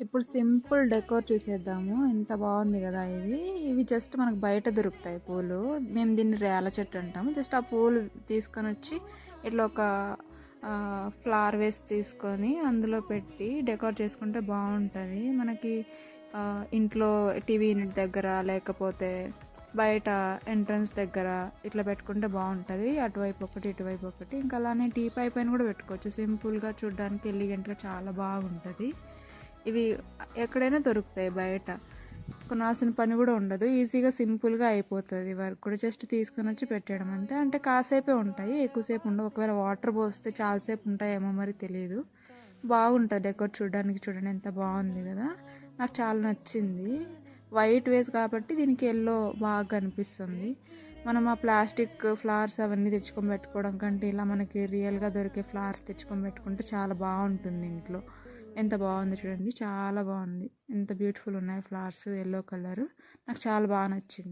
ఇప్పుడు simple decor చూసేద్దాము. ఎంత బాగుంది కదా ఇది. ఇవి జస్ట్ మనకు బయట దొరుకుతాయి పూలు. మేము దీన్ని రేల చెట్టు అంటాము. జస్ట్ ఆ పూలు తీసుకొని వచ్చి ఇట్లా ఒక ఫ్లవర్ వేస్ తీసుకొని అందులో పెట్టి డెకోర్ చేసుకుంటే బాగుంటుంది. మనకి ఇంట్లో టీవీ యూనిట్ దగ్గర లేకపోతే బయట ఎంట్రన్స్ దగ్గర ఇట్లా పెట్టుకుంటే బాగుంటుంది. అటువైపు ఒకటి ఇటువైపు ఒకటి. ఇంకా అలానే టీ పై పైన కూడా పెట్టుకోవచ్చు. సింపుల్గా చూడడానికి ఎలిగెంట్గా చాలా బాగుంటుంది. ఇవి ఎక్కడైనా దొరుకుతాయి బయట. కొనాల్సిన పని కూడా ఉండదు. ఈజీగా సింపుల్గా అయిపోతుంది వర్క్ కూడా. జస్ట్ తీసుకొని వచ్చి పెట్టడం అంతే. అంటే కాసేపే ఉంటాయి, ఎక్కువసేపు ఉండవు. ఒకవేళ వాటర్ పోస్తే చాలాసేపు ఉంటాయేమో మరి తెలియదు. బాగుంటుంది డెకోర్ చూడడానికి. చూడండి ఎంత బాగుంది కదా. నాకు చాలా నచ్చింది. వైట్ వేస్ కాబట్టి దీనికి ఎల్లో బాగా కనిపిస్తుంది. మనం ఆ ప్లాస్టిక్ ఫ్లవర్స్ అవన్నీ తెచ్చుకొని పెట్టుకోవడం కంటే ఇలా మనకి రియల్గా దొరికే ఫ్లవర్స్ తెచ్చుకొని పెట్టుకుంటే చాలా బాగుంటుంది ఇంట్లో. ఎంత బాగుంది చూడండి, చాలా బాగుంది. ఎంత బ్యూటిఫుల్ ఉన్నాయి ఫ్లవర్స్, ఎల్లో కలర్. నాకు చాలా బాగా నచ్చింది.